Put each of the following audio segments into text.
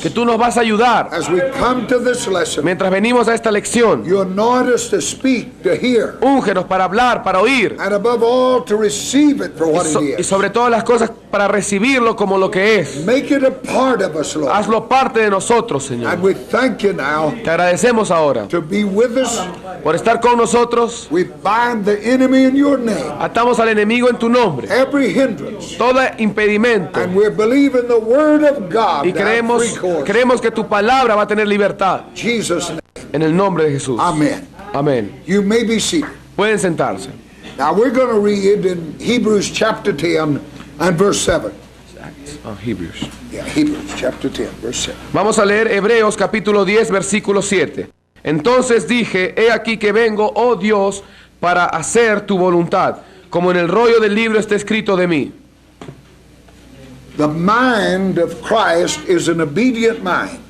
que tú nos vas a ayudar as we come to this lesson. mientras venimos a esta lección. You anoint us to speak, to hear, Úngenos para hablar, para oír, and above all to receive it for what y it is. sobre todas las cosas para recibirlo como lo que es. Make it a part of us, Lord. Hazlo parte de nosotros, And Señor. we thank you now Te agradecemos ahora to be with us. por estar con nosotros. We bind the enemy in your name, Atamos al enemigo en tu nombre, every hindrance, todo impedimento, and we believe in the word of God. y now, free course. creemos que tu palabra va a tener libertad. Jesus' name. En el nombre de Jesús. Amen. Amén. You may be seated. Pueden sentarse. Now we're going to read in Hebrews chapter 10 and verse 7. Hebrews. Yeah, Hebrews chapter 10, verse 7. Vamos a leer Hebreos capítulo 10, versículo 7. Entonces dije, he aquí que vengo, oh Dios, para hacer tu voluntad, como en el rollo del libro está escrito de mí. The mind of Christ is an obedient mind.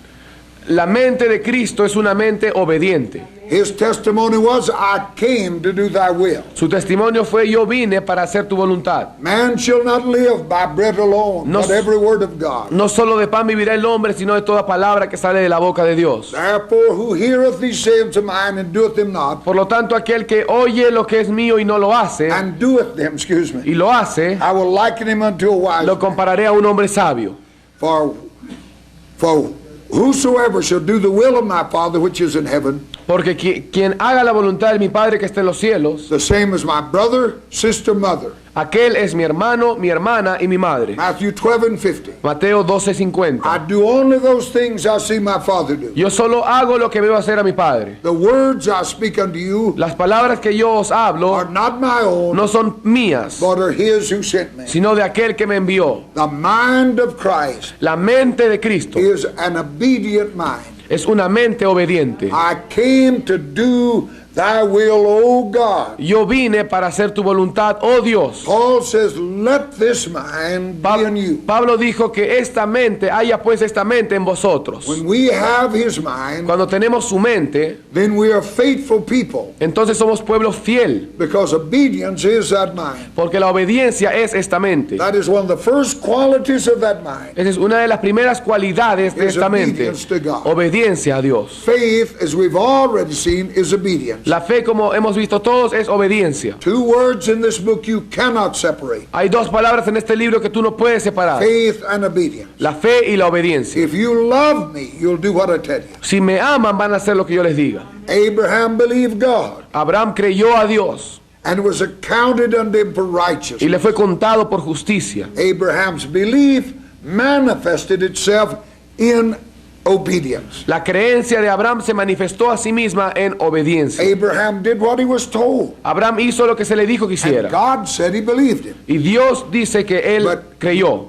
La mente de Cristo es una mente obediente. His testimony was, I came to do thy will. Su testimonio fue, yo vine para hacer tu voluntad. Man shall not live by bread alone, No- but every word of God. No solo de pan vivirá el hombre, sino de toda palabra que sale de la boca de Dios. Therefore, who heareth these sayings of mine and doeth them not, Por lo tanto, aquel que oye lo que es mío y no lo hace, and doeth them, excuse me, y lo hace, I will liken him unto a wise lo man. compararé a un hombre sabio. For whosoever shall do the will of my Father which is in heaven, Porque quien haga la voluntad de mi Padre que está en los cielos, the same as my brother, sister, mother. aquel es mi hermano, mi hermana y mi madre. Matthew 12 and 50. Mateo I 12:50. do only those things I see my Father do. Yo solo hago lo que veo hacer a mi Padre. The words I speak unto you Las palabras que yo os are hablo not my own, no son mías, but are his who sent me. sino de aquel que me envió. The mind of Christ La mente de Cristo is an obedient mind. es una mente obediente. I came to do thy will, O God. Yo vine para hacer tu voluntad, oh Dios. Paul says, let this mind be in you. Pablo dijo que esta mente, haya pues esta mente en vosotros. When we have his mind, Cuando tenemos su mente, then we are faithful people, entonces somos pueblo fiel, because obedience is that mind. porque la obediencia es esta mente. That is one of the first qualities of that mind. Esa es una de las primeras cualidades de Is esta mente. obedience to God. Obediencia a Dios. Faith, as we've already seen, is obedience. La fe, como hemos visto todos, es obediencia. Two words in this book you cannot separate: Hay dos palabras en este libro que tú no puedes separar: faith and obedience. la fe y la obediencia. If you love me, you'll do what I tell you. Si me aman, van a hacer lo que yo les diga. Abraham believed God, Abraham creyó a Dios and it was accounted unto him for y righteousness. le fue contado por justicia. Abraham's belief manifested itself in obedience. La creencia de Abraham se manifestó a sí misma en obediencia. Abraham did what he was told, Abraham hizo lo que se le dijo que and hiciera. God said he believed him. Y Dios dice que él But- creyó.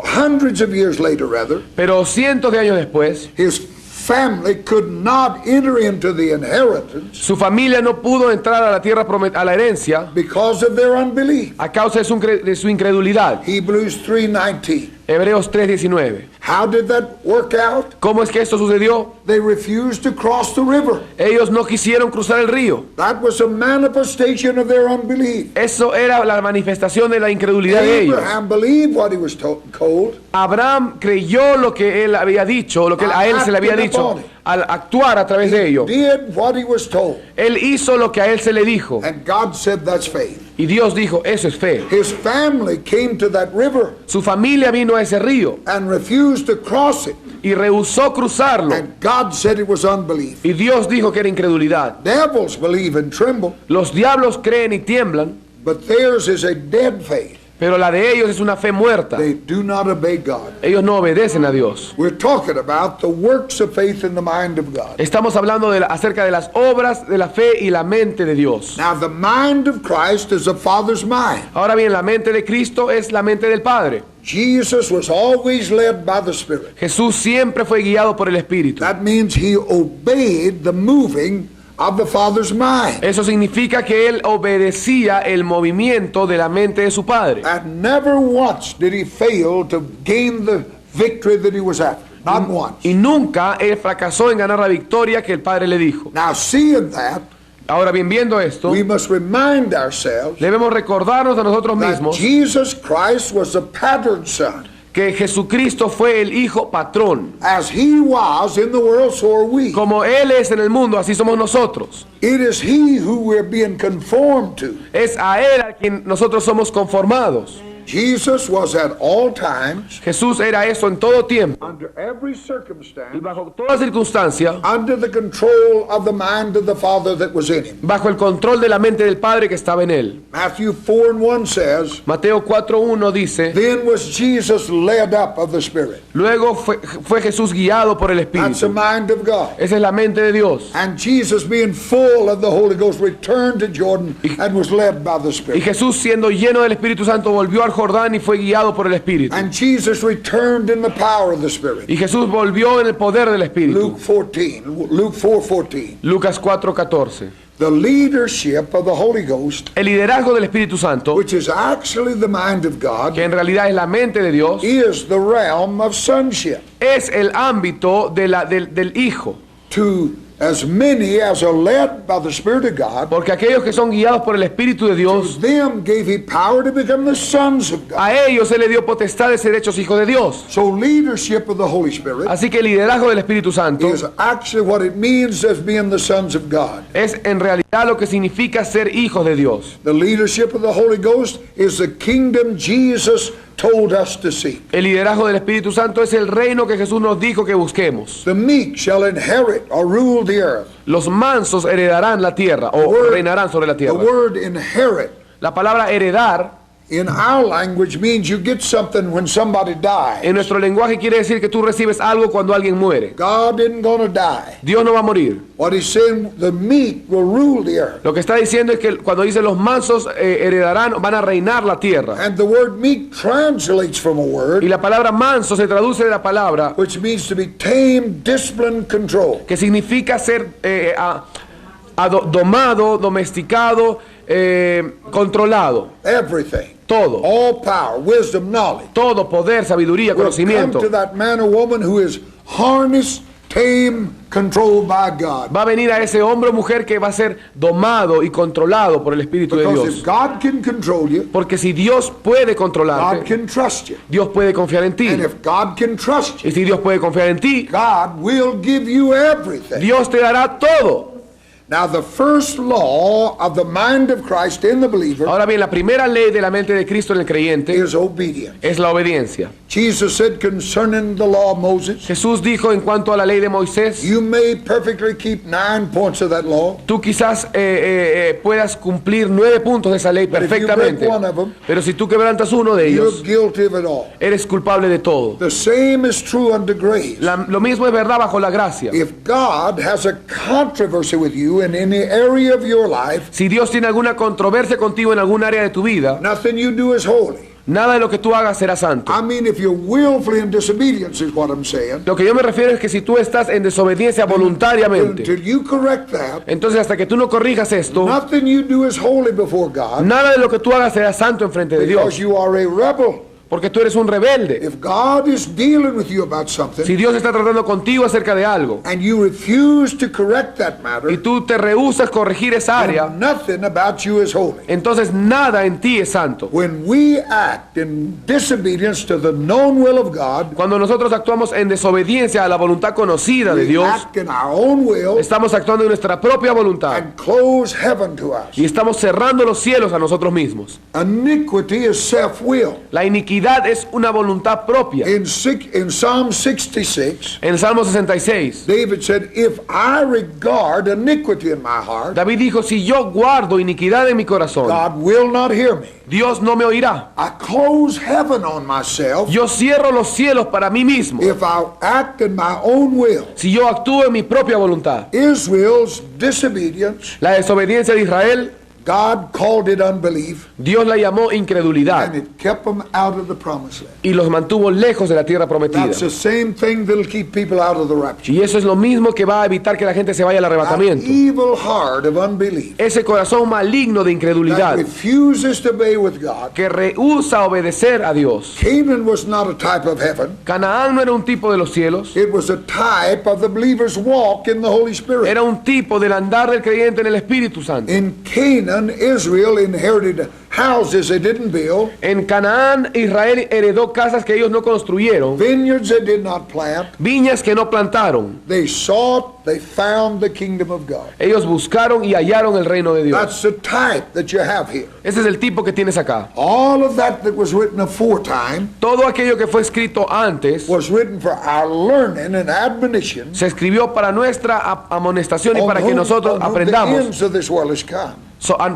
Hundreds of years later, rather, Pero cientos de años después, his family could not enter into the inheritance su familia no pudo entrar a la tierra a la herencia because of their unbelief. a causa de su incredulidad. Hebrews 3:19. Hebreos 3:19. How did that work out? ¿Cómo es que esto sucedió? They refused to cross the river. Ellos no quisieron cruzar el río. That was a manifestation of their unbelief. Eso era la manifestación de la incredulidad de ellos. Abraham believed what he was told. Abraham creyó lo que él había dicho, lo que a él se le había dicho, al actuar a través de ello. Did what he was told. Él hizo lo que a él se le dijo. And God said that's faith. Y Dios dijo, eso es fe. His family came to that river Su familia vino a ese río and refused to cross it. y rehusó cruzarlo. And God said it was unbelief. Y Dios dijo que era incredulidad. Devils believe and tremble, Los diablos creen y tiemblan, but theirs is a dead faith. pero la de ellos es una fe muerta. They do not obey God. Ellos no obedecen a Dios. We're talking about the works of faith in the mind of God. Estamos hablando acerca de las obras de la fe y la mente de Dios. Now, the mind of Christ is the Father's mind. Ahora bien, la mente de Cristo es la mente del Padre. Jesus was always led by the Spirit. Jesús siempre fue guiado por el Espíritu. That means he obeyed the moving of the Father's mind. Eso significa que él obedecía el movimiento de la mente de su Padre. And never once did he fail to gain the victory that he was after. Not once. Y nunca él fracasó en ganar la victoria que el Padre le dijo. Now, seeing that, Ahora bien, viendo esto, we must remind ourselves debemos recordarnos a nosotros that mismos Jesus Christ was the pattern son. que Jesucristo fue el Hijo patrón. As he was in the world, so are we. Como Él es en el mundo, así somos nosotros. It is he who we're being conformed to. Es a Él a quien nosotros somos conformados. Jesus was at all times, Jesús era eso en todo tiempo under every y circumstance, bajo toda circunstancia, under the control of the mind of the Father that was in him. bajo el control de la mente del Padre que estaba en Él. Matthew 4:1 says, Mateo 4:1 dice, then was Jesus led up of the Spirit. luego fue Jesús guiado por el That's the Espíritu. mind of God. Esa es la mente de Dios. And Jesus, being full of the Holy Ghost, returned to Jordan and was led by the Y Spirit. Jesús, siendo lleno del Espíritu Santo, volvió al Jordán y fue guiado por el Espíritu. And Jesus returned in the power of the Spirit. Y Jesús volvió en el poder del Espíritu. Luke 4:14. Lucas 4:14. The leadership of the Holy Ghost, El liderazgo del Espíritu Santo, which is actually the mind of God, que en realidad es la mente de Dios, is the realm of sonship. es el ámbito del Hijo. To as many as are led by the Spirit of God, Porque aquellos que son guiados por el Espíritu de to Dios, them gave he power to become the sons of God. a ellos se le dio potestad de ser hechos hijos de Dios. So leadership of the Holy Spirit Así que el liderazgo del Espíritu Santo is actually what it means as being the sons of God. es en realidad lo que significa ser hijos de Dios. The leadership of the Holy Ghost is the kingdom Jesus told us to seek. El liderazgo del Espíritu Santo es el reino que Jesús nos dijo que busquemos. The meek shall inherit or rule the earth. Los mansos heredarán la tierra o reinarán sobre la The tierra. word inherit La palabra heredar in our language means you get something when somebody dies. en nuestro lenguaje quiere decir que tú recibes algo cuando alguien muere. God isn't going to die. Dios no va a morir. What he's saying, the meek will rule the earth. Lo que está diciendo es que cuando dice los mansos heredarán, van a reinar la tierra. And the word meek translates from a Y word la palabra manso se traduce de la palabra which means to be tamed, disciplined, controlled. que significa ser domado, domesticado, controlado. Everything. Todo. All power, wisdom, knowledge. Todo, poder, sabiduría, Will come conocimiento. to that man or woman who is harnessed, tamed, controlled by God. Va a venir a ese hombre o mujer que va a ser domado y controlado por el Espíritu de Because Dios. if God can control you, Porque si Dios puede God controlarte, can trust you. Dios puede confiar en ti. And if God can trust you, Y si Dios puede confiar en ti, God will give you everything. Dios te dará todo. Now, the first law of the mind of Christ in the believer Ahora bien, la primera ley de la mente de Cristo en el creyente is obedience. es la obediencia. Jesus said concerning the law of Moses, Jesús dijo en cuanto a la ley de Moisés, you may perfectly keep 9 points of that law, tú quizás puedas cumplir 9 puntos de esa ley if you perfectamente, break one of them, pero si tú quebrantas uno de you're ellos, guilty of it all. eres culpable de todo. The same is true unto grace. Lo mismo es verdad bajo la gracia. If God has a controversy with you in any area of your life, Si Dios tiene alguna controversia contigo en algún área de tu vida, nothing you do is holy. nada de lo que tú hagas será santo. I mean, if you're willfully in disobedience is what I'm saying. Lo que yo me refiero es que si tú estás en desobediencia voluntariamente, Until you correct that, entonces hasta que tú no corrijas esto, nothing you do is holy before God, nada de lo que tú hagas será santo en frente de because Dios, you are a rebel. porque tú eres un rebelde. If God is dealing with you about something, Si Dios está tratando contigo acerca de algo and you refuse to correct that matter, y tú te rehusas corregir esa área, then nothing about you is holy. entonces nada en ti es santo. When we act in disobedience to the known will of God, Cuando nosotros actuamos en desobediencia a la voluntad conocida de we Dios, act in our own will estamos actuando en nuestra propia voluntad and close heaven to us. y estamos cerrando los cielos a nosotros mismos. Iniquity is self-will. La iniquidad es una voluntad propia. In Psalm 66, En el Salmo 66, David said, if I regard iniquity in my heart, David dijo, si yo guardo iniquidad en mi corazón, God will not hear me. Dios no me oirá. I close heaven on myself Yo cierro los cielos para mí mismo. if I act in my own will. Si yo actúo en mi propia voluntad. Israel's disobedience, La desobediencia de Israel, God called it unbelief, Dios la llamó and incredulidad it kept them out of the promised land. y los mantuvo lejos de la tierra prometida. That's the same thing that'll keep people out of the rapture. Y eso es lo mismo que va a evitar que la gente se vaya al That arrebatamiento. evil heart of unbelief Ese corazón maligno de that incredulidad refuses to obey with God. que rehúsa obedecer a Dios. Canaan was not a type of heaven. Canaán no era un tipo de los cielos, It was a type of the believer's walk in the Holy Spirit. era un tipo del andar del creyente en el Espíritu Santo. In Canaan, Canaan, Israel inherited houses they didn't build, En Canaán, Israel heredó casas que ellos no construyeron, vineyards they did not plant. viñas que no plantaron. They sought, they found the kingdom of God. Ellos buscaron y hallaron el reino de Dios. That's the type that you have here. Ese es el tipo que tienes acá. All of that was written aforetime Todo aquello que fue escrito antes was written for our learning and admonition, se escribió para nuestra amonestación y on para que whom- nosotros on whom the aprendamos. ends of this world has come.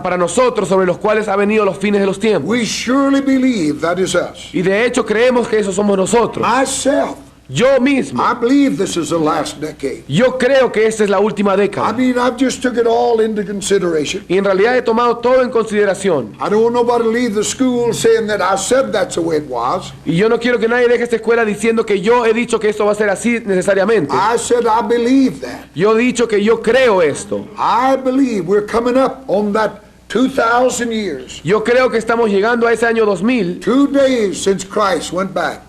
Para nosotros, sobre los cuales ha venido los fines de los tiempos. We surely believe that is us. Y de hecho creemos que eso somos nosotros. Myself, Yo mismo. I believe this is the last decade. Yo creo que esta es la última I década. mean, I've just took it all into consideration. Y en realidad he tomado todo en consideración. I don't want nobody to leave the school saying that I said that's the way it was. Y yo no quiero que nadie deje esta escuela diciendo que yo he dicho que esto va a ser así necesariamente. I said I believe that. Yo he dicho que yo creo esto. I believe we're coming up on that 2,000 years. Yo creo que estamos llegando a ese año 2000 2 days since Christ went back.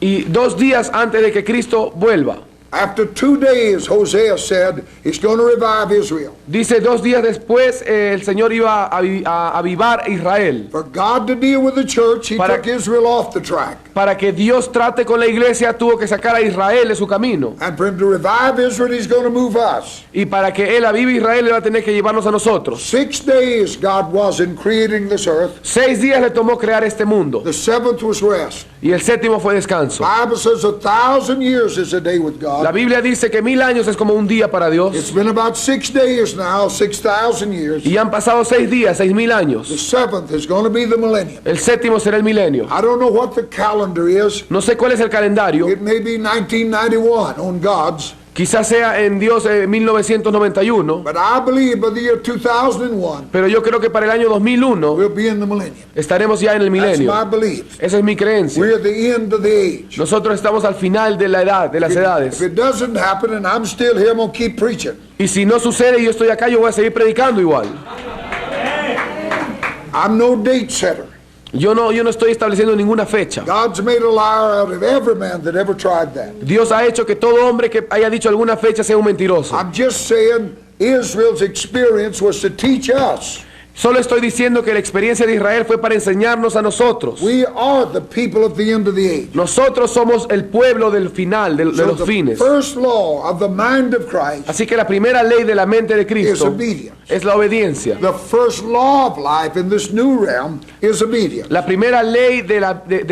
y 2 días antes de que Cristo vuelva. After 2 days, Hosea said he's going to revive Israel. Dice 2 días después el Señor iba a avivar a Israel. For God to deal with the church, he Para- took Israel off the track. Para que Dios trate con la iglesia tuvo que sacar a Israel de su camino. And for him to revive Israel, he's going to move us. Y para que Él avive a Israel, Él va a tener que llevarnos a nosotros. 6 days God was in creating this earth. 6 días le tomó crear este mundo. The seventh was rest. Y el séptimo fue descanso. Bible says 1,000 years is a day with God. La Biblia dice que 1000 años es como un día para Dios. It's been about 6 days now, 6,000 years. Y han pasado 6 días, 6000 The años. seventh is going to be the millennium. El séptimo será el milenio. I don't know what the calendar is. No sé cuál es el calendario. It may be 1991 on God's, Quizás sea en Dios 1991. but I believe by the year 2001 Pero yo creo que para el año 2001 we'll be in the millennium. estaremos ya en el That's milenio. my belief. Esa es mi creencia. We're at the end of the age. Nosotros estamos al final de la edad, de las If edades. it doesn't happen and I'm still here, I'm going to keep preaching. Y si no sucede y yo estoy acá, yo voy a seguir predicando igual. I'm no date setter. Yo no estoy estableciendo ninguna fecha. God's made a liar out of every man that ever tried that. Dios ha hecho que todo hombre que haya dicho alguna fecha sea un mentiroso. I'm just saying Israel's experience was to teach us. Solo estoy diciendo que la experiencia de Israel fue para enseñarnos a nosotros. We are the people of the end of the age. Nosotros somos el pueblo del final, de So los the fines. first law of the mind of Christ Así que la primera ley de la mente de is Cristo obedience. es la obediencia. The first law of life in this new realm is obedience. La primera ley de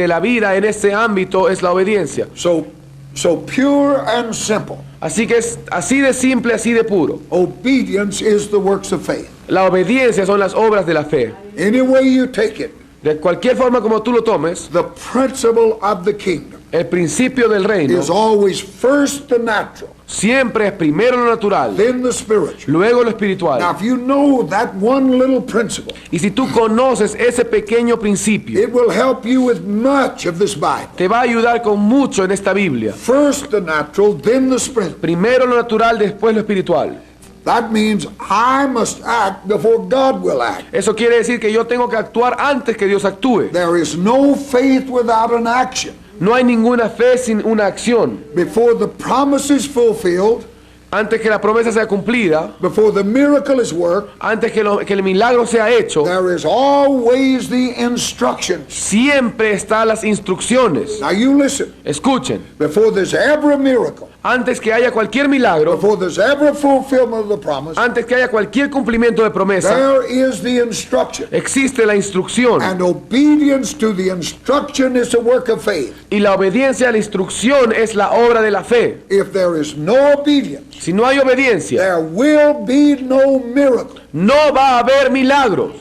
la vida en este ámbito es la obediencia. So pure and simple. Así que es así de simple, así de puro. Obedience is the works of faith. La obediencia son las obras de la fe. Any way you take it, De cualquier forma como tú lo tomes, the principle of the kingdom el principio del reino is always first the natural, siempre es primero lo natural, then the spiritual. luego lo Now, espiritual. if you know that one little principle, Y si tú conoces ese pequeño principio, it will help you with much of this Bible. te va a ayudar con mucho en esta Biblia. First the natural, then the spiritual. Primero lo natural, después lo espiritual. That means I must act before God will act. Eso quiere decir que yo tengo que actuar antes que Dios actúe. There is no faith without an action. No hay ninguna fe sin una acción. Before the promise is fulfilled, Antes que la promesa sea cumplida, before the miracle is worked, antes que el milagro sea hecho, there is always the instructions. siempre están las instrucciones. Now you listen. Escuchen, Before there's ever a miracle, antes que haya cualquier milagro, before there's ever a fulfillment of the promise, antes que haya cualquier cumplimiento de promesa, there is the instruction. existe la instrucción. And obedience to the instruction is a work of faith. Y la obediencia a la instrucción es la obra de la fe. If there is no obedience, Si no hay obediencia, there will be no miracle. no va a haber milagros.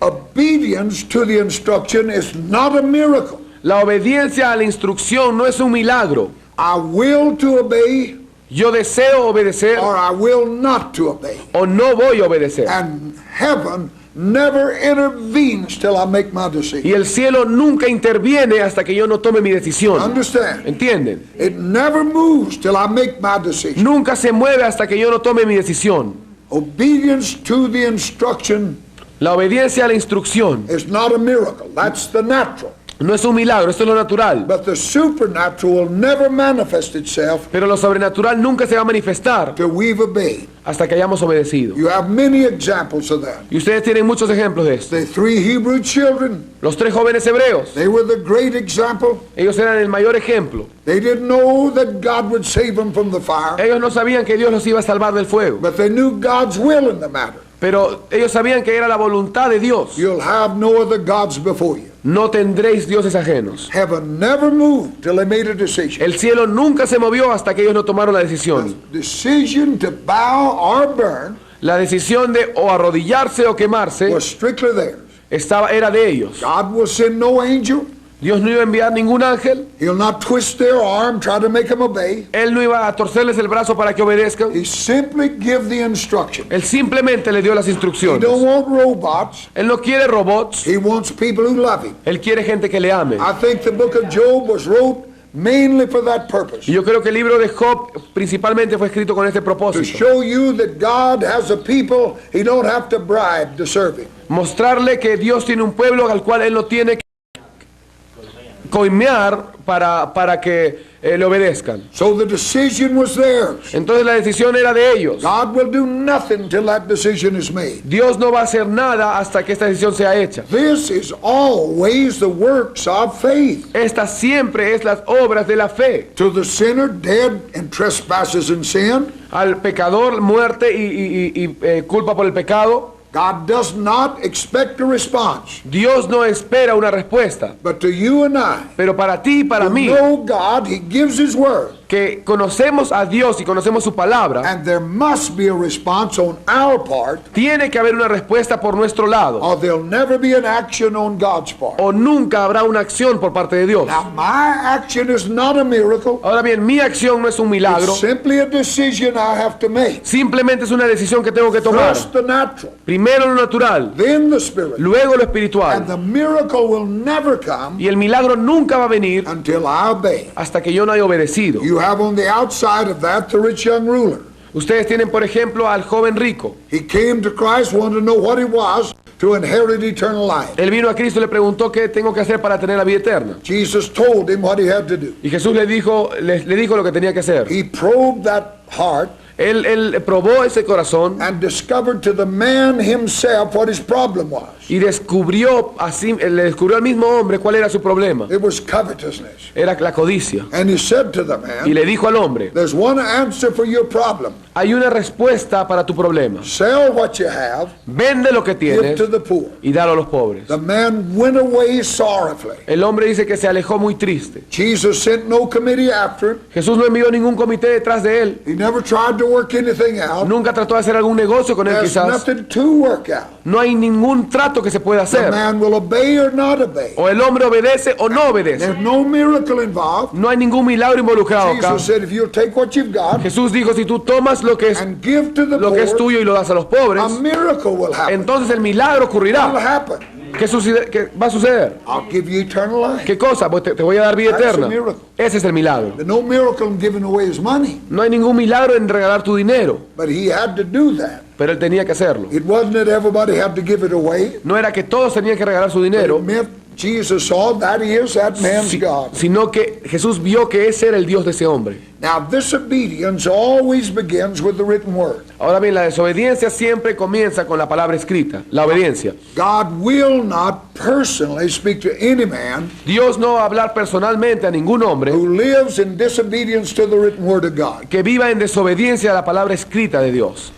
Obedience to the instruction is not a miracle. La obediencia a la instrucción no es un milagro. I will to obey Yo deseo obedecer or I will not to obey. o no voy a obedecer. And heaven never intervenes till I make my Y decision. el cielo nunca interviene hasta que yo no tome mi decisión. Understand? ¿Entienden? It never moves till I make my decision. Nunca se mueve hasta que yo no tome mi decisión. Obedience to the instruction La obediencia a la instrucción is not a miracle. That's the natural. No es un milagro, esto es lo natural. But the supernatural will never manifest itself Pero lo sobrenatural nunca se va a manifestar till we've obeyed. hasta que hayamos obedecido. You have many examples of that. Y ustedes tienen muchos ejemplos de esto. The 3 Hebrew children, Los 3 jóvenes hebreos, they were the great example. ellos eran el mayor ejemplo. They didn't know that God would save them from the fire, Ellos no sabían que Dios los iba a salvar del fuego, but they knew God's will in the matter. pero ellos sabían que era la voluntad de Dios. You'll have no other gods before you. No tendréis dioses ajenos. Heaven never moved till they made a decision. El cielo nunca se movió hasta que ellos no tomaron la decisión. The decision to bow or burn La decisión de o arrodillarse o quemarse was strictly theirs. era de ellos. God will send no angel. Dios no iba a enviar ningún ángel. He'll not twist their arm, try to make them obey. Él no iba a torcerles el brazo para que obedezcan. He simply give the instruction. Él simplemente le dio las He instrucciones. don't want robots. Él no quiere robots. He wants people who love him. Él quiere gente que le ame. I think the book of Job was wrote mainly for that purpose. Y yo creo que el libro de Job principalmente fue escrito con este To propósito. show you that God has a people he don't have to bribe to serve him. Mostrarle que Dios tiene un pueblo al cual Él no tiene que coimear para que le obedezcan. So the decision was theirs. Entonces la decisión era de ellos. God will do nothing till that decision is made. Dios no va a hacer nada hasta que esta decisión sea hecha. This is always the works of faith. Esta siempre es las obras de la fe. To the sinner dead in trespasses and sin, Al pecador, muerte y culpa por el pecado. God does not expect a response. Dios no espera una respuesta. But to you and I, Pero para ti y para who mí, know God, he gives his word. que conocemos a Dios y conocemos su palabra, And there must be a response on our part, tiene que haber una respuesta por nuestro lado. or there'll never be an action on God's part. O nunca habrá una acción por parte de Dios. Now, my action is not a miracle. Ahora bien, mi acción no es un milagro. It's simply a decision I have to make. Simplemente es una decisión que tengo que tomar. First the natural, Primero lo natural, then the spirit. luego lo And espiritual. the miracle will never come Y el milagro nunca va a venir until I obey. hasta que yo no haya obedecido. You have on the outside of that the rich young ruler. Ustedes tienen, por ejemplo, al joven rico. He came to Christ, wanted to know what he was to inherit eternal life. Él vino a Cristo y le preguntó qué tengo que hacer para tener la vida eterna. Jesus told him what he had to do. Y Jesús le dijo lo que tenía que hacer. He probed that heart Él probó ese corazón and discovered to the man himself what his problem was. y le descubrió al mismo hombre cuál era su problema. It was covetousness. Era la codicia. And he said to the Y man, le dijo al hombre, there's one answer for your problem. hay una respuesta para tu problema. Sell what you have, Vende lo que give tienes to the poor. y dalo a los pobres. The man went away sorrowfully. El hombre dice que se alejó muy triste. Jesus sent no committee after him. Jesús no envió ningún comité detrás de él. He never tried to work anything out. Nunca trató de hacer algún negocio con él There's quizás. nothing to work out. No hay ningún trato que se pueda The hacer. man will obey or not obey. O el hombre obedece o no obedece. There's no miracle involved. No hay ningún milagro involucrado acá. Jesus said, if you'll take what you've got Jesús dijo, si tú tomas lo que es and give to the poor, tuyo y lo das a los pobres, a miracle will happen. entonces el milagro What will ocurrirá. happen? ¿Qué va a suceder? I'll give you eternal life. ¿Qué cosa? Pues te voy a dar vida That's a eterna. miracle. Ese es el milagro. There's no miracle in giving away his money, No hay ningún milagro en regalar tu dinero, but he had to do that. pero él tenía que hacerlo. It wasn't that everybody had to give it away. No era que todos tenían que regalar su It dinero, meant Jesus saw that is that man's God. sino que Jesús vio que ese era el Dios de ese hombre. Now, disobedience always begins with the written word. Ahora bien, la desobediencia siempre comienza con la palabra escrita, la obediencia. God will not personally speak to any man Dios no va a hablar personalmente a ningún hombre who lives in disobedience to the written word of God. que viva en desobediencia a la palabra escrita de Dios.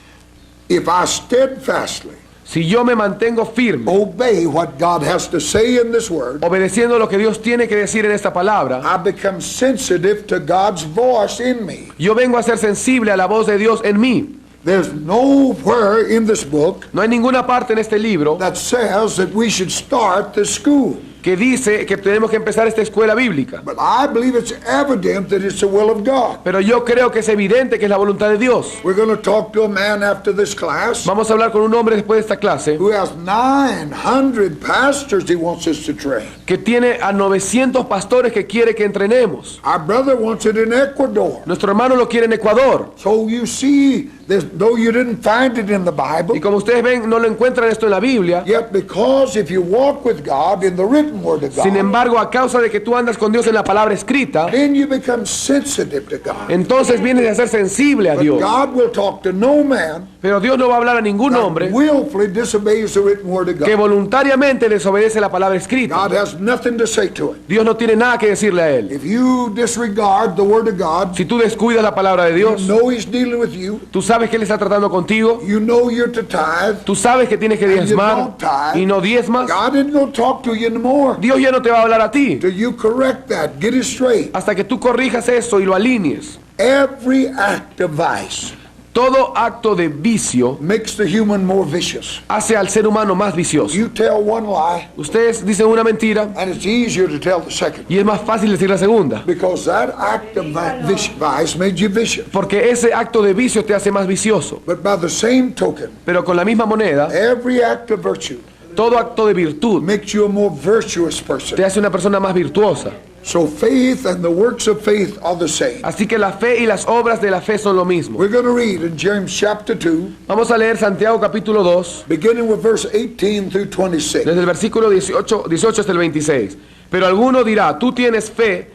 If I steadfastly Si yo me mantengo firme, obey what God has to say in this word, obedeciendo lo que Dios tiene que decir en esta palabra, I become sensitive to God's voice in me. yo vengo a ser sensible a la voz de Dios en mí. There's nowhere in this book No hay ninguna parte en este libro that says that we should start the school. que dice que tenemos que empezar esta escuela bíblica. But I believe it's evident that it's the will of God. Pero yo creo que es evidente que es la voluntad de Dios. We're going to talk to a man after this class Vamos a hablar con un hombre después de esta clase who has 900 pastors he wants us to train. que tiene a 900 pastores que quiere que entrenemos. Our brother wants it in Ecuador. Nuestro hermano lo quiere en Ecuador. So you see Though you didn't find it in the Y Bible, como ustedes ven, no lo encuentran esto en la Biblia. yet because if you walk with God in the written word of Sin God, embargo, a causa de que tú andas con Dios en la palabra escrita, then you become sensitive to God. entonces vienes a ser sensible a But Dios. God will talk to no man Pero Dios no va a hablar a ningún that hombre willfully disobeys the written word of que God. voluntariamente desobedece la palabra escrita. God has nothing to say to it. Dios no tiene nada que decirle a él. If you disregard the word of God, Si tú descuidas la palabra de you Dios, know He's dealing with you. tú sabes que Él está tratando contigo, You know you're to tithe. tú sabes que tienes que And you diezmar don't tithe. y no diezmas, God isn't going to talk to you anymore Dios ya no te va a hablar a ti till you correct that, get it straight. hasta que tú corrijas eso y lo alinees. Every act of vice Todo acto de vicio makes the human more vicious. hace al ser humano más vicioso. You tell one lie, Ustedes dicen una mentira and it's easier to tell the second, y es más fácil decir la segunda, because that act of vice made you vicious. porque ese acto de vicio te hace más vicioso. But by the same token, Pero con la misma moneda, every act of virtue todo acto de virtud makes you a more virtuous person. te hace una persona más virtuosa. So faith and the works of faith are the same. Así que la fe y las obras de la fe son lo mismo. We're going to read in James chapter 2, Vamos a leer Santiago capítulo 2, beginning with verse 18 through 26. desde el versículo 18 hasta el 26. Pero alguno dirá, tú tienes fe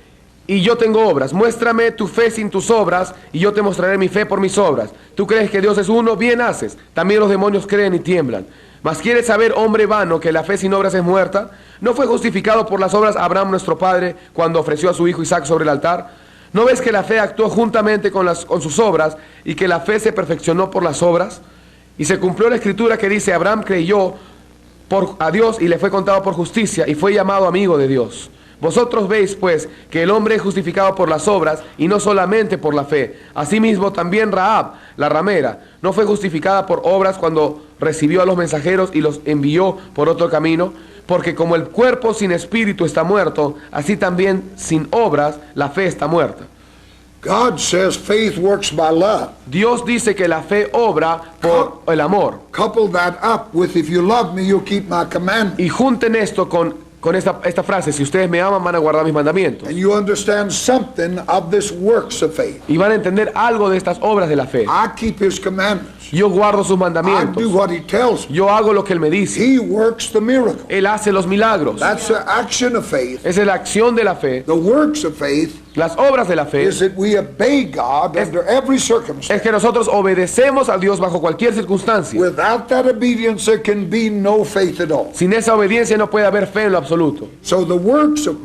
y yo tengo obras. Muéstrame tu fe sin tus obras y yo te mostraré mi fe por mis obras. Tú crees que Dios es uno, bien haces. También los demonios creen y tiemblan. Mas ¿quieres saber, hombre vano, que la fe sin obras es muerta? ¿No fue justificado por las obras Abraham nuestro padre cuando ofreció a su hijo Isaac sobre el altar? ¿No ves que la fe actuó juntamente con sus obras y que la fe se perfeccionó por las obras? Y se cumplió la escritura que dice, Abraham creyó a Dios y le fue contado por justicia y fue llamado amigo de Dios. Vosotros veis pues que el hombre es justificado por las obras y no solamente por la fe. Asimismo también Rahab, la ramera, no fue justificada por obras cuando recibió a los mensajeros y los envió por otro camino, porque como el cuerpo sin espíritu está muerto, así también sin obras la fe está muerta. God says faith works by love. Dios dice que la fe obra por el amor. Couple that up with, if you love me, you'll keep my commandments. Y junten esto con esta frase, si ustedes me aman van a guardar mis mandamientos. And you understand something of this works of faith. Y van a entender algo de estas obras de la fe. I keep his commandments. Yo guardo sus I do mandamientos. what he tells me. Yo hago lo que Él me dice. He works the miracle. Él hace los milagros. That's the action of faith. Esa es la acción de la fe. The works of faith Las obras de la fe is that we obey God under every circumstance. es que nosotros obedecemos a Dios bajo cualquier circunstancia. Without that obedience, there can be no faith at all. Sin esa obediencia no puede haber fe en lo absoluto. So the works of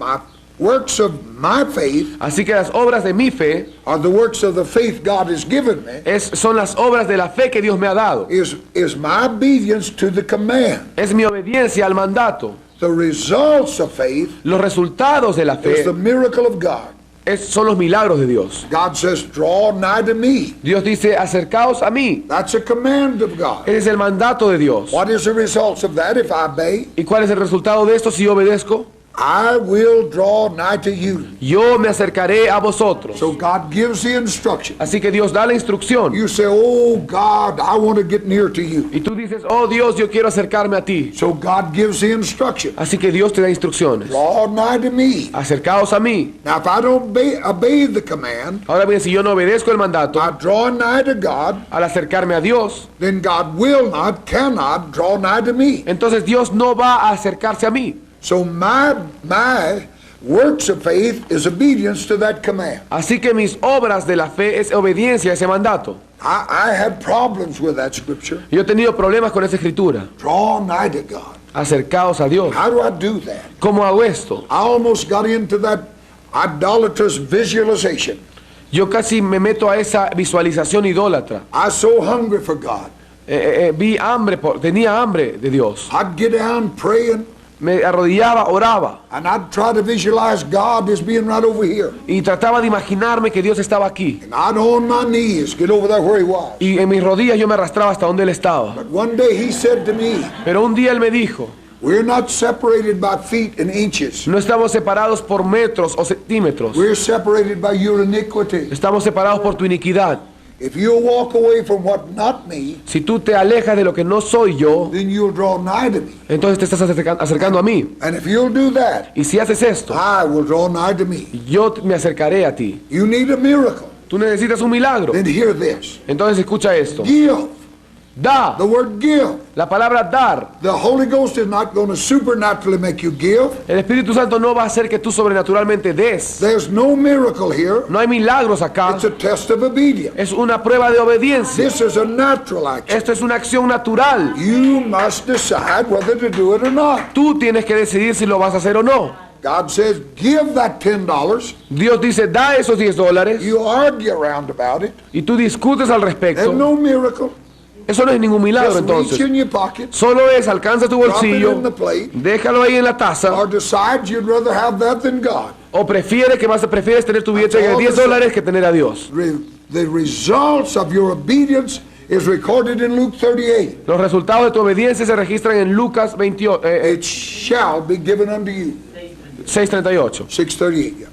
my faith Así que las obras de mi fe are the works of the faith God has given me. son las obras de la fe que Dios me ha dado. Is my obedience to the command. Es mi obediencia al mandato. The results of faith Los resultados de la is fe the miracle of God. son los milagros de Dios. God says, draw nigh to me. Dios dice, acercaos a mí. That's a command of God. Ese es el mandato de Dios. What is the results of that if I obey? ¿Y cuál es el resultado de esto si yo obedezco? I will draw nigh to you. Yo me acercaré a vosotros. So God gives the instruction. Así que Dios da la instrucción. You say, oh God, I want to get near to you. Y tú dices, oh Dios, yo quiero acercarme a ti. So God gives the instruction. Así que Dios te da instrucciones. Draw nigh to me. Acercaos a mí. Now if I don't obey the command, Ahora bien, si yo no obedezco el mandato, I draw nigh to God, al acercarme a Dios, then God will not, cannot draw nigh to me. entonces Dios no va a acercarse a mí. So my works of faith is obedience to that command. Así que mis obras de la fe es obediencia a ese mandato. I had problems with that scripture. Yo he tenido problemas con esa escritura. Draw nigh to God. Acercaos a Dios. How do I do that? ¿Cómo hago esto? I almost got into that idolatrous visualization. Yo casi me meto a esa visualización idólatra. I was so hungry for God. Tenía hambre de Dios. I'd get down praying, Me arrodillaba, oraba and I'd try to visualize God as being right over here. y trataba de imaginarme que Dios estaba aquí. And I'd on my knees get over there where he was. Y en mis rodillas yo me arrastraba hasta donde Él estaba. But one day he said to me, Pero un día Él me dijo, we're not separated by feet and inches. no estamos separados por metros o centímetros. We're separated by your iniquity. Estamos separados por tu iniquidad. If you walk away from what not me, Si tú te alejas de lo que no soy yo, then you'll draw nigh to me. entonces te estás acercando a mí. And if you'll do that, Y si haces esto, I will draw nigh to me. yo me acercaré a ti. You need a miracle. Tú necesitas un milagro. Then hear this. Entonces escucha esto. Give. Da. The word give. La palabra dar. The Holy Ghost is not going to supernaturally make you give. El Espíritu Santo no va a hacer que tú sobrenaturalmente des. There's no miracle here. No hay milagros acá. It's a test of obedience. Es una prueba de obediencia. This is a natural action. Esto es una acción natural. You must decide whether to do it or not. Tú tienes que decidir si lo vas a hacer o no. God says, give that $10. Dios dice, da esos $10 You argue around about it. y tú discutes al There's respecto. no miracle. Eso no es ningún milagro Just reach entonces. in your pocket Solo es alcanza tu Drop it bolsillo, in the plate. déjalo ahí en la taza or decide you'd rather have that than God. o prefieres tener tu billete de $10 que tener a Dios. The results of your obedience is recorded in Luke 38. Los resultados de tu obediencia se registran en Lucas 28, It shall be given unto you. 6:38. 6:38, yeah.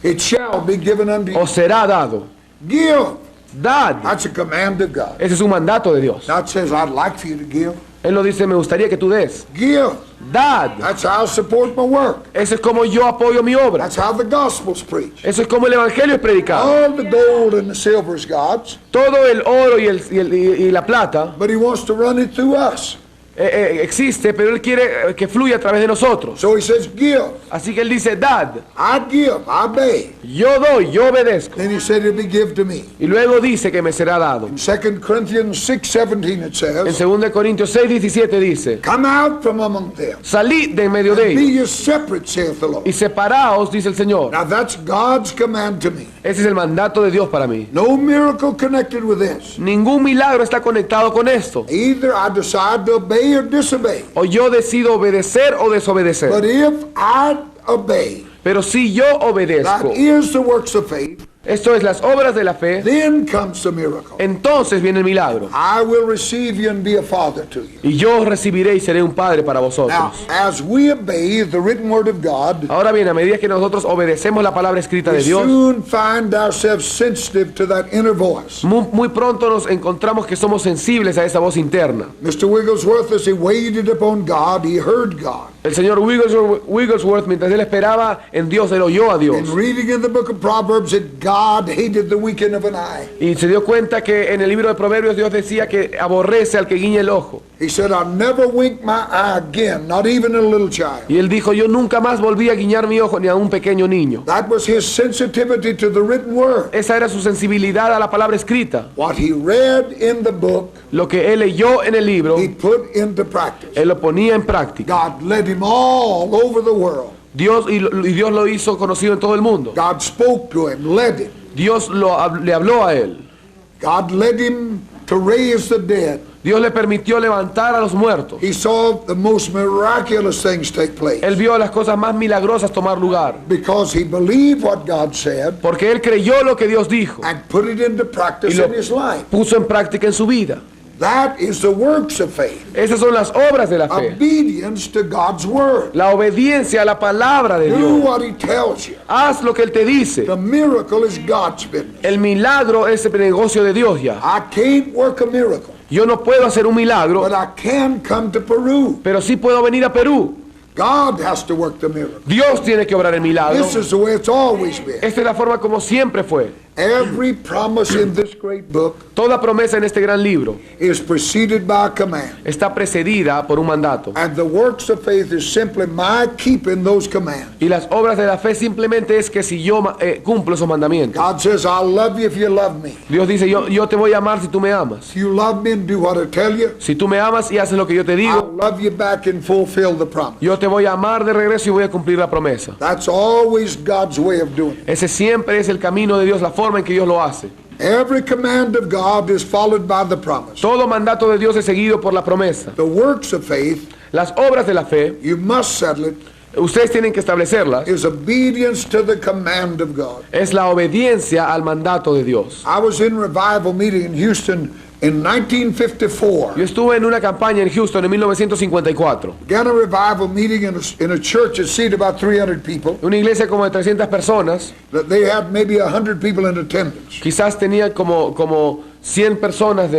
It shall be given unto you. O será dado. Give. Dad. That's a command of God. Ese es un mandato de Dios. God says, I'd like for you to give. Él lo dice, me gustaría que tú des. Give. Dad. That's how I support my work. Eso es como yo apoyo mi obra. That's how the gospel's preached. Eso es como el evangelio es predicado. All the gold and the silver is God's, Todo el oro y la plata but He wants to run it through us. existe, pero Él quiere que fluya a través de nosotros. So He says, give. Así que Él dice, dad. I give. I obey. Yo doy, yo obedezco. Then He said it'll be given to me. Y luego dice que me será dado. In 2 Corinthians 6:17 it En says, 2 Corintios 6:17 dice, come out from among them. salid de en medio de Be ellos ye separate, saith the Lord. y separaos, dice el Señor. Now that's God's command to me. Ese es el mandato de Dios para mí. No miracle connected with this. Ningún milagro está conectado con esto. Either I decide to obey or disobey. O yo decido obedecer o desobedecer. But if I obey, Pero si yo obedezco, that is the works of faith, esto es las obras de la fe, then comes the miracle. entonces viene el milagro. I will receive you and be a father to you. Y yo os recibiré y seré un padre para Now, vosotros. as we obey the written word of God, Ahora bien, a medida que nosotros obedecemos la palabra escrita we de Dios, soon find ourselves sensitive to that inner voice. muy pronto nos encontramos que somos sensibles a esa voz interna. Mr. Wigglesworth, as he waited upon God, he heard God. El señor Wigglesworth, mientras él esperaba en Dios, él oyó a Dios. And reading in the book of Proverbs that God hated the winking of an eye. Y se dio cuenta que en el libro de Proverbios Dios decía que aborrece al que guiña el ojo. He said, I'll never wink my eye again, not even a little child. Y él dijo, yo nunca más volví a guiñar mi ojo ni a un pequeño niño. That was his sensitivity to the written word. Esa era su sensibilidad a la palabra escrita. What he read in the book, Lo que él leyó en el libro, he put into practice. él lo ponía en práctica. God led him all over the world. Dios lo hizo conocido en todo el mundo. God spoke to him, led him. Dios le habló a él. God led him to raise the dead. Dios le permitió levantar a los muertos. He saw the most miraculous things take place Él vio las cosas más milagrosas tomar lugar. because he believed what God said Porque él creyó lo que Dios dijo and put it into practice y lo in his life. puso en práctica en su vida. That is the works of faith. Esas son las obras de la fe. Obedience to God's word. La obediencia a la palabra de Do Dios. what he tells you. Haz lo que Él te dice. The miracle is God's business. El milagro es el negocio de Dios ya. I can't work a miracle, Yo no puedo hacer un milagro, but I can come to Peru. pero sí puedo venir a Perú. God has to work the miracle. Dios tiene que obrar el milagro. This is the way it's always been. Esta es la forma como siempre fue. Every promise in this great book Toda promesa en este gran libro is preceded by a command. está precedida por un mandato. And the works of faith is simply my keeping those commands. Y las obras de la fe simplemente es que si yo cumplo esos mandamientos. God says, I'll love you if you love me. Dios dice, yo te voy a amar si tú me amas. If you love me and do what I tell you, Si tú me amas y haces lo que yo te I'll digo, love you back and fulfill the promise. yo te voy a amar de regreso y voy a cumplir la promesa. That's always God's way of doing it. Ese siempre es el camino de Dios, la forma en que Dios lo hace. Every command of God is followed by the promise. Todo mandato de Dios es seguido por la promesa. The works of faith, Las obras de la fe, you must settle it, ustedes tienen que establecerlas. is obedience to the command of God. Es la obediencia al mandato de Dios. I was in revival meeting in Houston in 1954. Yo estuve en una campaña en Houston en 1954. Began a revival meeting in a church that seated about 300 people. Una iglesia como de 300 personas. That they had maybe 100 people in attendance. Quizás tenía como 100 personas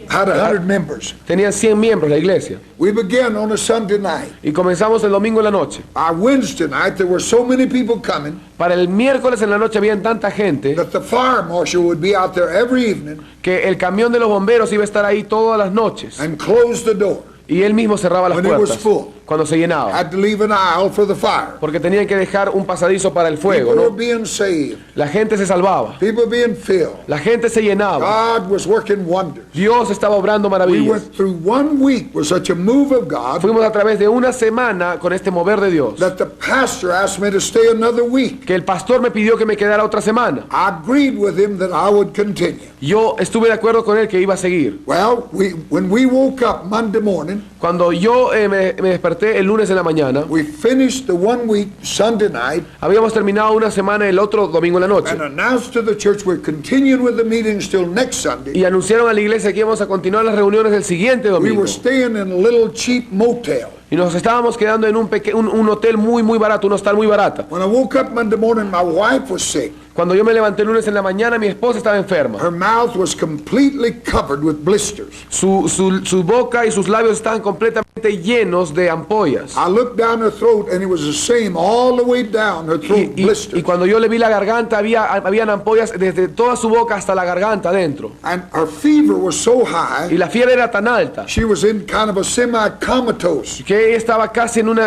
Had 100 members. Tenían 100 miembros la iglesia. We began on a Sunday night. Y comenzamos el domingo en la noche. By Wednesday night, there were so many people coming Para el miércoles en la noche habían tanta gente that the fire marshal would be out there every evening que el camión de los bomberos iba a estar ahí todas las noches. and close the door. Y él mismo cerraba las When it was puertas full. cuando se llenaba. Had to leave an aisle for the fire. Porque tenían que dejar un pasadizo para el fuego, People were ¿no? being saved. La gente se salvaba. People being filled. La gente se llenaba. God was working wonders. Dios estaba obrando We maravillas. went through 1 week with such a move of God Fuimos a través de una semana con este mover de Dios. that the pastor asked me to stay another week. Que el pastor me pidió que me quedara otra semana. I agreed with him that I would continue. Yo estuve de acuerdo con él que iba a seguir. Well, when we woke up Monday morning, Cuando yo me desperté el lunes en la mañana, we finished the 1 week Sunday night habíamos terminado una semana el otro domingo en la noche. and announced to the church we're continuing with the meetings till next Sunday. Y anunciaron a la iglesia que íbamos a continuar las reuniones el siguiente We domingo. were staying in a little cheap motel. Y nos estábamos quedando en un hotel muy barato, un hostal muy barata. When I woke up Monday morning, my wife was sick. Cuando yo me levanté el lunes en la mañana, mi esposa estaba enferma. Her mouth was completely covered with blisters. Su boca y sus labios estaban completamente llenos de ampollas. I looked down her throat and it was the same all the way down her throat, Y blisters. cuando yo le vi la garganta, habían ampollas desde toda su boca hasta la garganta adentro. And her fever was so Y high, la fiebre era tan alta she was in kind of a semi-comatose. que ella estaba casi en un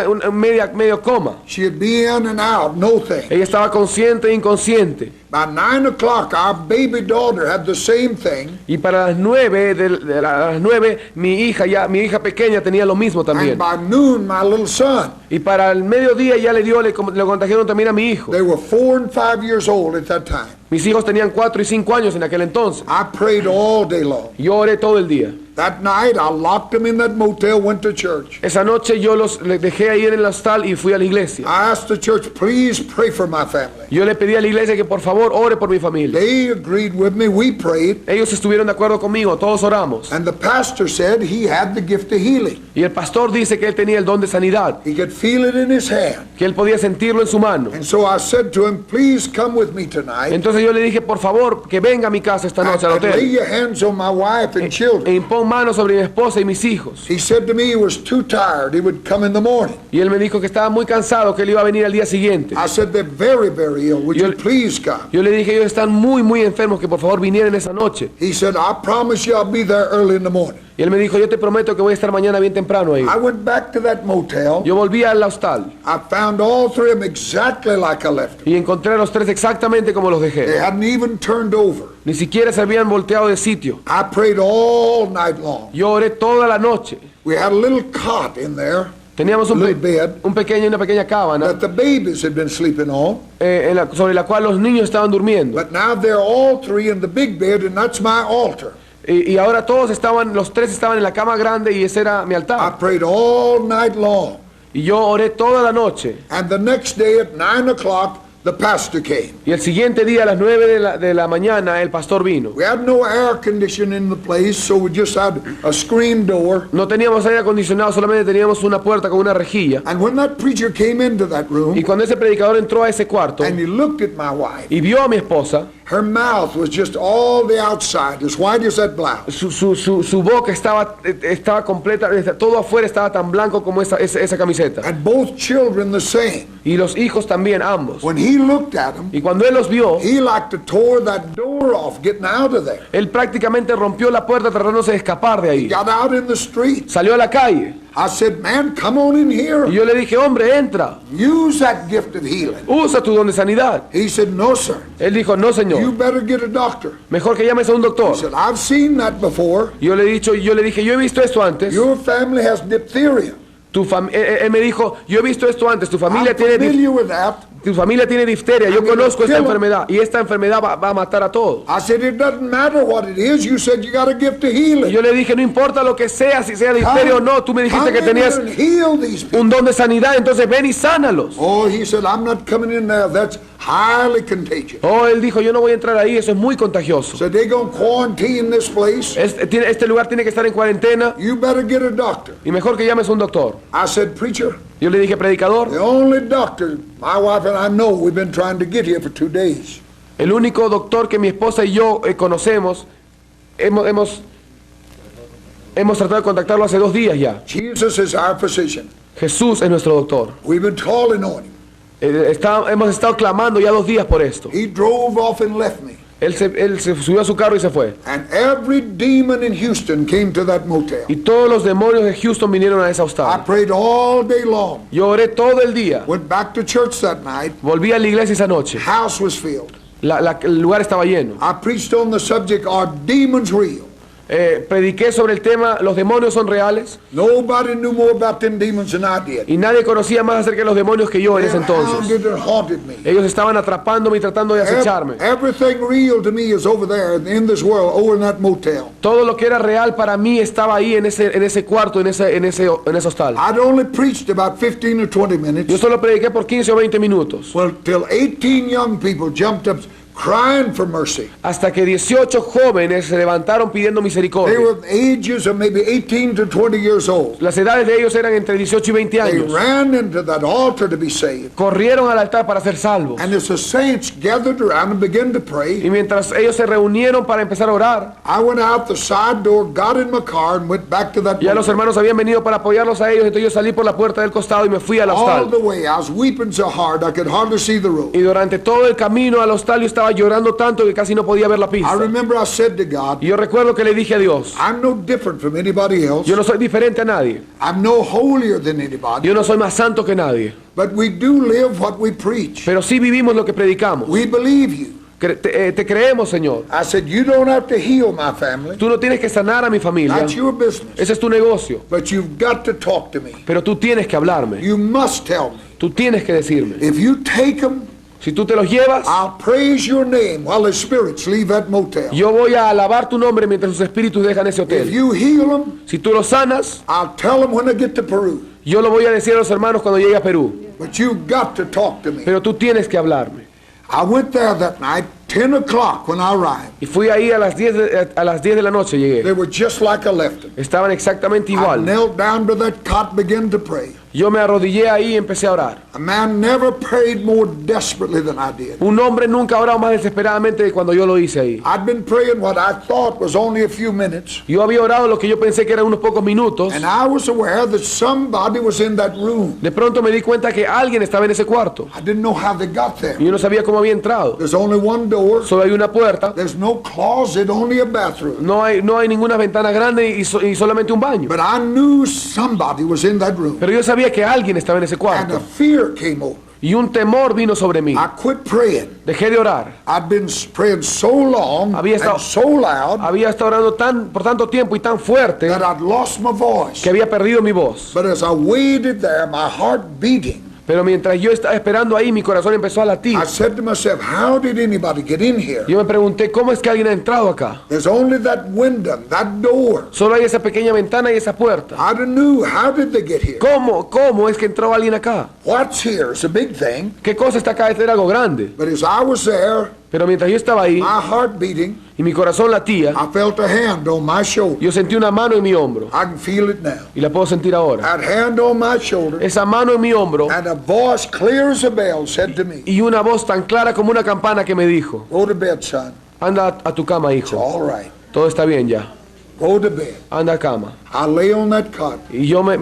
medio coma. She'd be in and out, no thing. Ella estaba consciente e inconsciente. By 9 o'clock, our baby daughter had the same thing. Y para las 9, mi hija pequeña tenía lo mismo también. And by noon, my little son. Y para el mediodía ya le contagiaron también a mi hijo. They were 4 and 5 years old at that time. Mis hijos tenían 4 y 5 años en aquel entonces. I prayed all day long. Yo oré todo el día. That night, I locked them in that motel, went to church. Esa noche yo les dejé ahí en el hostal y fui a la iglesia. I asked the church, please pray for my family. Yo le pedí a la iglesia que por favor ore por mi familia. They agreed with me. We prayed. Ellos estuvieron de acuerdo conmigo, todos oramos. And the pastor said he had the gift of healing. Y el pastor dice que él tenía el don de sanidad, He could feel it in his hand. que él podía sentirlo en su mano. And so I said to him, please come with me tonight Entonces yo le dije, por favor, que venga a mi casa esta noche al and lay hotel your hands on my wife and e children. impón manos sobre mi esposa y mis hijos. He said to me he was too tired. He would come in the morning. Y él me dijo que estaba muy cansado, que él iba a venir al día siguiente. I said, they're very, very ill. Would you please come? Yo le dije, ellos están muy enfermos, que por favor vinieran esa noche. He said, I promise you I'll be there early in the morning. Y él me dijo, yo te prometo que voy a estar mañana bien temprano ahí. I went back to that motel. Yo volví al hostal I found all 3 of them exactly like I left them. y encontré a los 3 exactamente como los They dejé. hadn't even turned over. Ni siquiera se habían volteado de sitio. I prayed all night long. Yo oré toda la noche. We had a little cot in there Teníamos Little bed. una pequeña cábana that the babies had been sleeping on. sobre la cual los niños estaban durmiendo. But now they're all 3 in the big bed, and that's my altar. Y ahora los 3 estaban en la cama grande y ese era mi I altar. prayed all night long. Y yo oré toda la noche. And the next day at 9 o'clock, the pastor came. Y el siguiente día a las 9 de la mañana el pastor vino. We had no air conditioning in the place, so we just had a screen door. No teníamos aire acondicionado, solamente teníamos una puerta con una rejilla. And when that preacher came into that room Y cuando ese predicador entró a ese cuarto and he looked at my wife, y vio a mi esposa, her mouth was just all the outside, as white as that blouse. su boca estaba completa, todo afuera estaba tan blanco como esa camiseta. And both children the same. Y los hijos también, ambos. When he looked at them, Y cuando él los vio, he like to tore that door off, getting out of there. él prácticamente rompió la puerta tratándose de escapar de ahí. Got out in the street. Salió a la calle. I said, man, come on in Y here. yo le dije, hombre, entra. Use that gift of healing. Usa tu don de sanidad. He said, no, sir. Él dijo, no, You señor. better get a doctor. Mejor que llames a un doctor. He said, I've seen that before. Y yo le dije, yo he visto esto antes. Your family has diphtheria. Él me dijo, yo he visto esto antes. Tu I'm familia familiar with that. tiene difteria. Yo I'm gonna conozco esta kill him. enfermedad. Y esta enfermedad va a matar a todos. I said, it doesn't matter what it is. You said you got a gift of Y healing. yo le dije, no importa lo que sea, si sea difteria o no. Tú me dijiste que Come in tenías there and heal these people. un don de sanidad. Entonces ven y sánalos. Oh, he said, I'm not coming in there. That's highly contagious. Oh, él dijo, yo no voy a entrar ahí. Eso es muy contagioso. So they're going to quarantine this place. Este lugar tiene que estar en cuarentena. You better get a doctor. Y mejor que llames a un doctor. I said, preacher, Yo le dije, predicador, the only doctor my wife and I know we've been trying to get here for 2 days. el único doctor que mi esposa y yo conocemos, Hemos tratado de contactarlo hace 2 días ya. Jesus is our physician. Jesús es nuestro doctor. We've been calling on him. Hemos estado clamando ya 2 días por esto. He drove off and left me. Él se subió a su carro y se fue. And every demon in Houston came to that motel. Y todos los demonios de Houston vinieron a esa I hostal. prayed all day long. Yo oré todo el día. Went back to church that night. Volví a la iglesia esa noche. House was filled. El lugar estaba lleno. I preached on the subject, are demons real? Prediqué sobre el tema, ¿los demonios son reales? Nobody knew more about them demons than I did. Y nadie conocía más acerca de los demonios que yo en ese They entonces. hounded and haunted me. Ellos estaban atrapándome y tratando de acecharme. Everything real to me is over there in this world, over in that motel. Todo lo que era real para mí estaba ahí en ese cuarto, en ese hostal. I'd only preached about 15 or 20 minutes. Yo solo prediqué por 15 o 20 minutos. Well, till 18 young people jumped up crying for mercy. Hasta que 18 jóvenes se levantaron pidiendo They misericordia. were ages of maybe 18 to 20 years old. Las edades de ellos eran entre 18 y 20 They años. ran into that altar to be saved. Corrieron al altar para ser salvos. And as the saints gathered around and began to Y pray, mientras ellos se reunieron para empezar a orar, I went out the side door, got in my car, and went back to that ya los motel. hermanos habían venido para apoyarlos a ellos, entonces yo salí por la puerta del costado y me fui al All hostal. the way, I was weeping so hard I could hardly see the road. Y durante todo el camino al hostal yo estaba llorando tanto que casi no podía ver la I pista. remember I said to God, Y yo recuerdo que le dije a Dios, I'm no different from anybody else. yo no soy diferente a nadie. I'm no holier than anybody. Yo no soy más santo que nadie. But we do live what we preach. Pero sí vivimos lo que predicamos. We believe you. Te creemos, Señor. I said, you don't have to heal my family. Tú no tienes que sanar a mi familia. That's your business. Ese es tu negocio. But you've got to talk to me. Pero tú tienes que hablarme. You must tell me. Tú tienes que decirme. If you take them, Si tú te los llevas, I'll praise your name while the spirits leave that motel. yo voy a alabar tu nombre mientras sus espíritus dejan ese If hotel. you heal them, Si tú los sanas, I'll tell them when I get to Peru. yo lo voy a decir a los hermanos cuando llegue a Perú. But you've got to talk to me. Pero tú tienes que hablarme. I went there that night, 10 o'clock when I arrived. Y fui ahí a las 10 de la noche llegué. They were just like I left them. Estaban exactamente I igual. knelt down to that cot, began to pray. Yo me arrodillé ahí y empecé a orar. A man never prayed more desperately than I did. Un hombre nunca ha orado más desesperadamente de cuando yo lo hice ahí. I'd been praying what I thought was only a few minutes, Yo había orado lo que yo pensé que eran unos pocos minutos. and I was aware that somebody was in that room. De pronto me di cuenta que alguien estaba en ese cuarto. I didn't know how they got there. Y yo no sabía cómo había entrado. There's only one door. Solo hay una puerta. There's no closet, only a bathroom. No hay ninguna ventana grande y solamente un baño. But I knew somebody was in that room. Pero yo sabía que alguien estaba en ese And a cuarto. fear came over. Y un temor vino sobre mí. I quit praying. Dejé de orar. I'd been praying so long Había estado- and so loud Había estado orando por tanto tiempo y tan fuerte that I'd lost my voice. que había perdido mi voz. But as I waited there, my heart beating, Pero mientras yo estaba esperando ahí, mi corazón empezó a latir. I said to myself, how did anybody get in here? Yo me pregunté, ¿cómo es que alguien ha entrado acá? There's only that window, that door. Solo hay esa pequeña ventana y esa puerta. I don't know, how did they get here? ¿Cómo es que entró alguien acá? What's here is a big thing. ¿Qué cosa está acá? Este era algo grande. But as I was there, Pero mientras yo estaba ahí my heart beating, y mi corazón latía, I felt a hand on my shoulder. yo sentí una mano en mi hombro. I can feel it now. Y la puedo sentir ahora. That hand on my shoulder, Esa mano en mi hombro and a voice clear as a bell said to me, y una voz tan clara como una campana que me dijo, go to bed, son. anda a tu cama, It's hijo. all right. Todo está bien ya. Go to bed. Anda a cama. I lay on that cot. Y yo me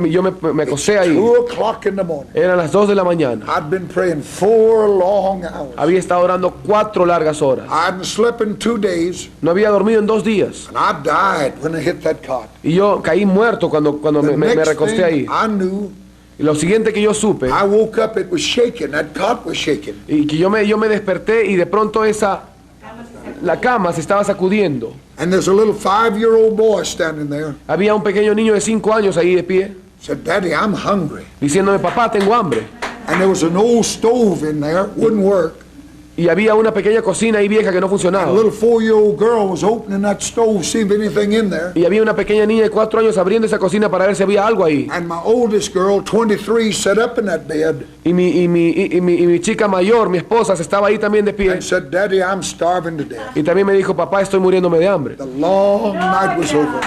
acosté ahí. 2 o'clock in the morning. Eran las 2 de la mañana. I'd been praying 4 long hours. Había estado orando 4 largas horas. I hadn't slept in 2 days, No había dormido en 2 días. and I died when I hit that cot. Y yo caí muerto cuando The me next recosté ahí. thing I knew, Y lo siguiente que yo supe, I woke up, it was shaking. That cot was shaking. y que yo me desperté y de pronto la cama se estaba sacudiendo. And there's a little 5-year-old boy standing there. Había un pequeño niño de 5 años ahí de pie, Said, Daddy, I'm hungry. diciéndome, papá, tengo hambre. And there was an old stove in there, wouldn't work. Y había una pequeña cocina ahí vieja que no A funcionaba. little 4-year-old girl was opening that stove, see if anything in there. Y había una pequeña niña de 4 años abriendo esa cocina para ver si había algo ahí. And my oldest girl, 23, sat up in that bed Y mi chica mayor, mi esposa, se estaba ahí también de pie. and said, Daddy, I'm starving to death. Y también me dijo, papá, estoy muriéndome de hambre. The long night was over.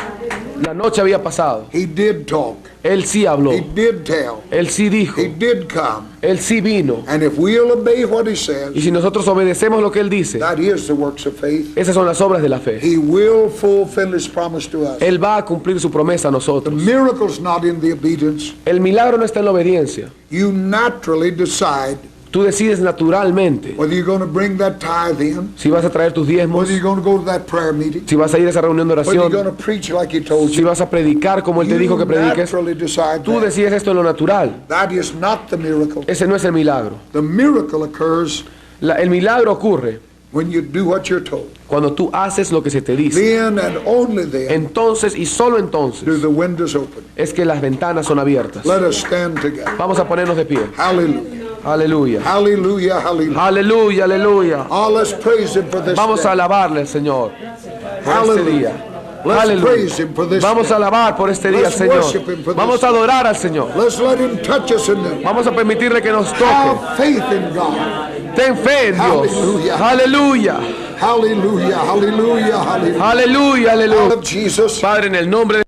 La noche había pasado. He did talk. Él sí habló. He did tell. Él sí dijo. He did come. Él sí vino. And if we'll obey what he Y says, si nosotros obedecemos lo que Él dice, that is the works of faith. esas son las obras de la fe. He will fulfill his promise to us. Él va a cumplir su promesa a The nosotros. miracle's not in the obedience. El milagro no está en la obediencia. You naturally decide Tú decides naturalmente whether you're going to bring that tithe in, si vas a traer tus diezmos, whether you're going to go to that prayer meeting, si vas a ir a esa reunión de whether you're going oración, to preach like he told si you. vas a predicar como Él te dijo que You prediques. naturally decide Tú that. decides esto en lo natural. That is not the miracle. Ese no es el milagro. The miracle occurs El milagro ocurre when you do what you're told. cuando tú haces lo que se te dice. Then and only then Entonces y solo do entonces the windows open. es que las ventanas son abiertas. Let us stand together. Vamos a ponernos de pie. Hallelujah. Aleluya. Hallelujah. Hallelujah. Aleluya, aleluya. Oh, let's praise him for this Vamos a day. alabarle al Señor por este día. Let's praise Aleluya. him for this Vamos a day. alabar por este día al Let's worship Señor. him for this Vamos a adorar al Señor. Let's let him touch us in the Vamos a permitirle que nos toque. have faith in God. Ten fe en Dios. Aleluya. Aleluya. Hallelujah. Hallelujah. Hallelujah. Aleluya, aleluya. Of Jesus. Padre, en el nombre de